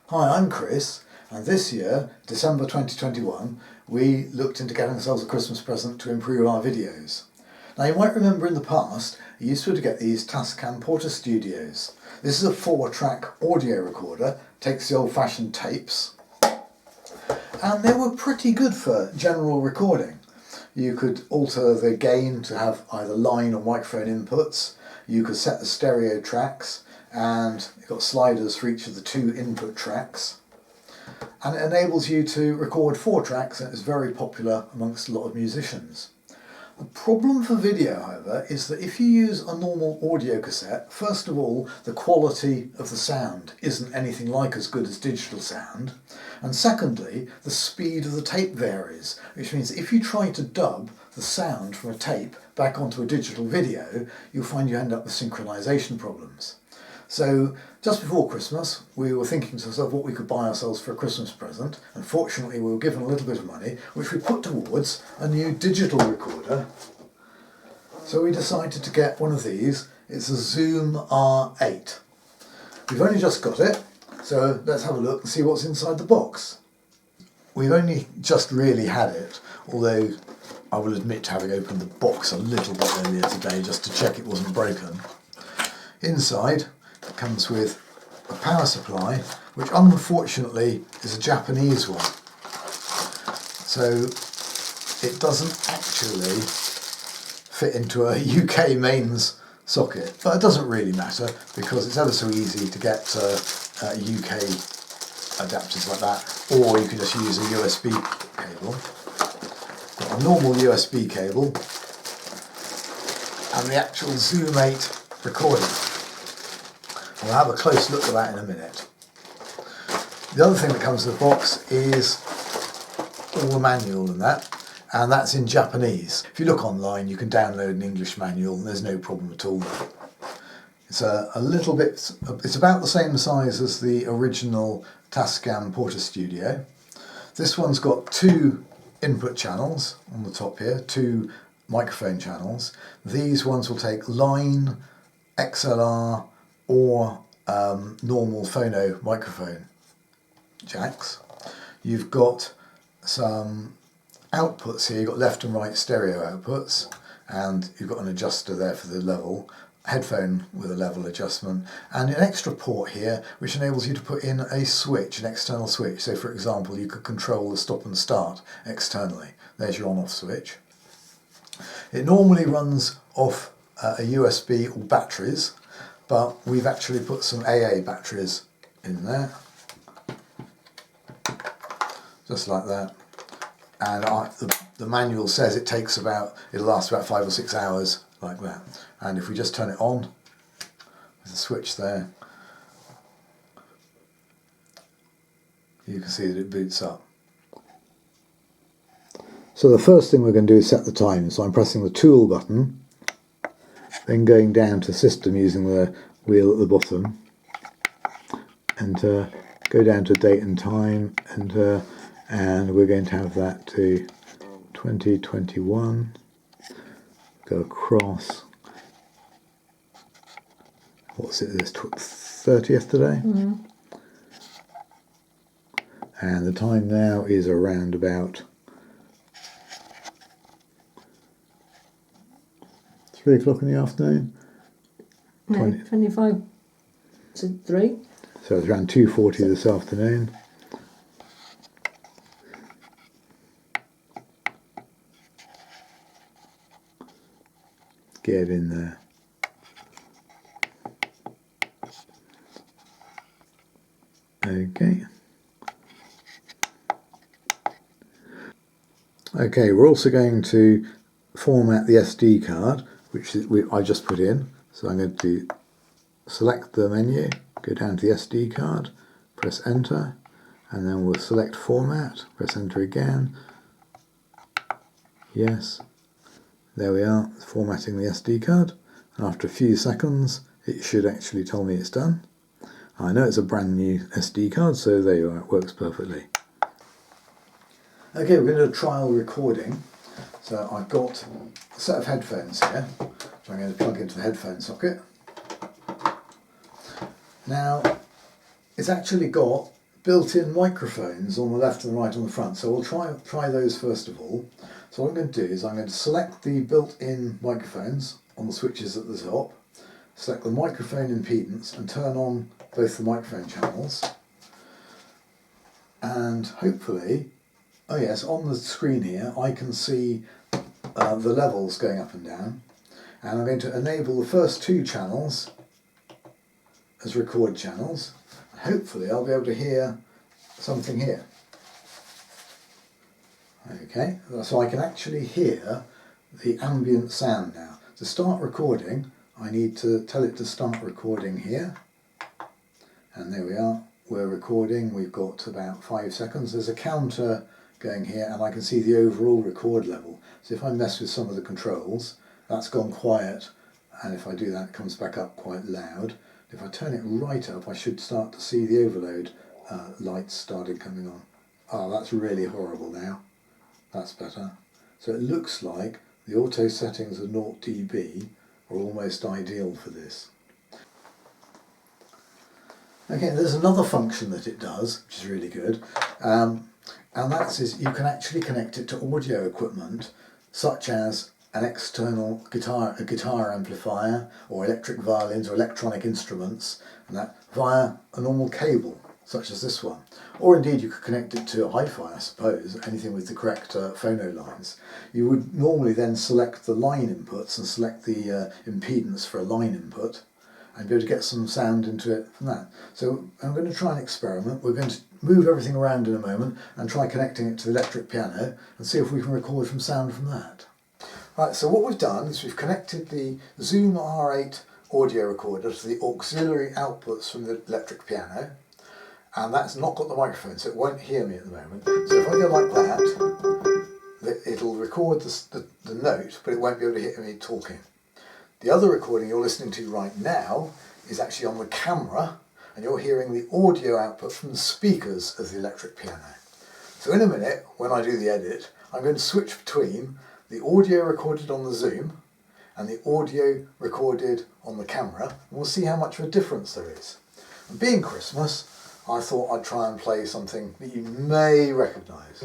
Hi, I'm Chris, and this year, December 2021, we looked into getting ourselves a Christmas present to improve our videos. Now you might remember in the past, you used to get these Tascam Porta Studios. This is a 4-track audio recorder, takes the old-fashioned tapes, and they were pretty good for general recording. You could alter the gain to have either line or microphone inputs, you could set the stereo tracks, and you've got sliders for each of the 2 input tracks, and it enables you to record 4 tracks, and it's very popular amongst a lot of musicians. The problem for video, however, is that if you use a normal audio cassette, first of all, the quality of the sound isn't anything like as good as digital sound, and secondly, the speed of the tape varies, which means if you try to dub the sound from a tape back onto a digital video, you'll find you end up with synchronization problems. So just before Christmas, we were thinking to ourselves what we could buy ourselves for a Christmas present, and fortunately we were given a little bit of money, which we put towards a new digital recorder. So we decided to get one of these. It's a Zoom R8. We've only just got it, so let's have a look and see what's inside the box. We've only just really had it, although I will admit to having opened the box a little bit earlier today just to check it wasn't broken. Inside, it comes with a power supply, which unfortunately is a Japanese one. So it doesn't actually fit into a UK mains socket, but it doesn't really matter because it's ever so easy to get UK adapters like that, or you can just use a USB cable. Got a normal USB cable and the actual Zoom 8 recorder. We'll have a close look at that in a minute. The other thing that comes in the box is all the manual and that's in Japanese. If you look online, you can download an English manual and there's no problem at all. It's a little bit, it's about the same size as the original Tascam Porta Studio. This one's got 2 input channels on the top here, 2 microphone channels. These ones will take line, XLR, or normal phono microphone jacks. You've got some outputs here, you've got left and right stereo outputs, and you've got an adjuster there for the level, headphone with a level adjustment, and an extra port here which enables you to put in a switch, an external switch. So for example, you could control the stop and start externally. There's your on-off switch. It normally runs off a USB or batteries, but we've actually put some AA batteries in there, just like that. And the manual says it'll last about 5 or 6 hours, like that. And if we just turn it on, there's a switch there, you can see that it boots up. So the first thing we're going to do is set the time. So I'm pressing the tool button, then going down to system using the wheel at the bottom, and go down to date and time, and we're going to have that to 2021, go across, what's it, this 30th today? Mm-hmm. And the time now is around about 3 o'clock in the afternoon. No, 25 to 3. So it's around 2:40 this afternoon. Get in there. Okay. Okay, we're also going to format the SD card, which I just put in. So I'm going to select the menu, go down to the SD card, press enter, and then we'll select format, press enter again. Yes, there we are, formatting the SD card. And after a few seconds, it should actually tell me it's done. I know it's a brand new SD card, so there you are, it works perfectly. Okay, we're going to do a trial recording. So I've got a set of headphones here, which I'm going to plug into the headphone socket. Now, it's actually got built-in microphones on the left and the right on the front, so we'll try those first of all. So what I'm going to do is I'm going to select the built-in microphones on the switches at the top, select the microphone impedance and turn on both the microphone channels, and hopefully, oh yes, on the screen here I can see the levels going up and down, and I'm going to enable the first 2 channels as record channels. Hopefully I'll be able to hear something here. Okay, so I can actually hear the ambient sound now. To start recording, I need to tell it to start recording here. And there we are, we're recording. We've got about 5 seconds. There's a counter going here and I can see the overall record level. So if I mess with some of the controls, that's gone quiet, and if I do that it comes back up quite loud. If I turn it right up, I should start to see the overload lights started coming on. Oh, that's really horrible now. That's better. So it looks like the auto settings of 0 dB are almost ideal for this. Okay, there's another function that it does, which is really good, and is you can actually connect it to audio equipment, such as an external guitar amplifier, or electric violins or electronic instruments, and that via a normal cable, such as this one. Or indeed you could connect it to hi-fi, I suppose, anything with the correct phono lines. You would normally then select the line inputs and select the impedance for a line input, and be able to get some sound into it from that. So I'm going to try an experiment. We're going to move everything around in a moment and try connecting it to the electric piano and see if we can record some sound from that. Right, so what we've done is we've connected the Zoom R8 audio recorder to the auxiliary outputs from the electric piano, and that's not got the microphone, so it won't hear me at the moment. So if I go like that, it'll record the note, but it won't be able to hear me talking. The other recording you're listening to right now is actually on the camera, and you're hearing the audio output from the speakers of the electric piano. So in a minute, when I do the edit, I'm going to switch between the audio recorded on the Zoom and the audio recorded on the camera, and we'll see how much of a difference there is. And being Christmas, I thought I'd try and play something that you may recognise.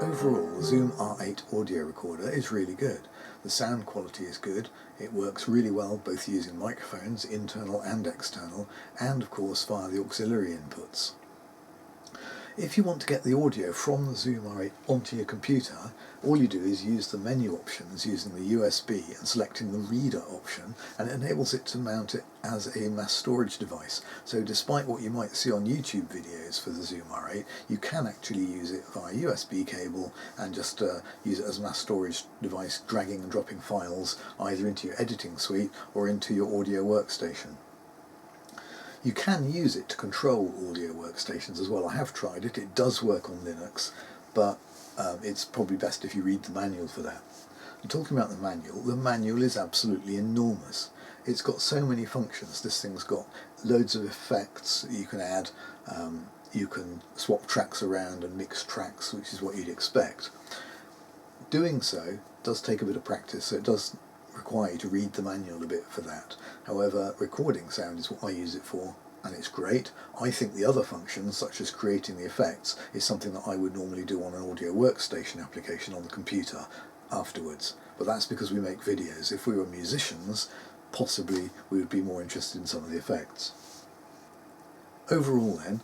Overall, the Zoom R8 audio recorder is really good. The sound quality is good, it works really well both using microphones, internal and external, and of course via the auxiliary inputs. If you want to get the audio from the Zoom R8 onto your computer, all you do is use the menu options using the USB and selecting the reader option, and it enables it to mount it as a mass storage device. So despite what you might see on YouTube videos for the Zoom R8, you can actually use it via USB cable and just use it as a mass storage device, dragging and dropping files either into your editing suite or into your audio workstation. You can use it to control audio workstations as well. I have tried it, it does work on Linux, but it's probably best if you read the manual for that. And talking about the manual is absolutely enormous. It's got so many functions. This thing's got loads of effects that you can add. You can swap tracks around and mix tracks, which is what you'd expect. Doing so does take a bit of practice, so it does require you to read the manual a bit for that. However, recording sound is what I use it for, and it's great. I think the other functions, such as creating the effects, is something that I would normally do on an audio workstation application on the computer afterwards. But that's because we make videos. If we were musicians, possibly we would be more interested in some of the effects. Overall then,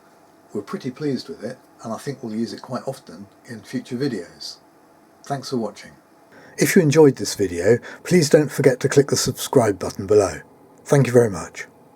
we're pretty pleased with it, and I think we'll use it quite often in future videos. Thanks for watching. If you enjoyed this video, please don't forget to click the subscribe button below. Thank you very much.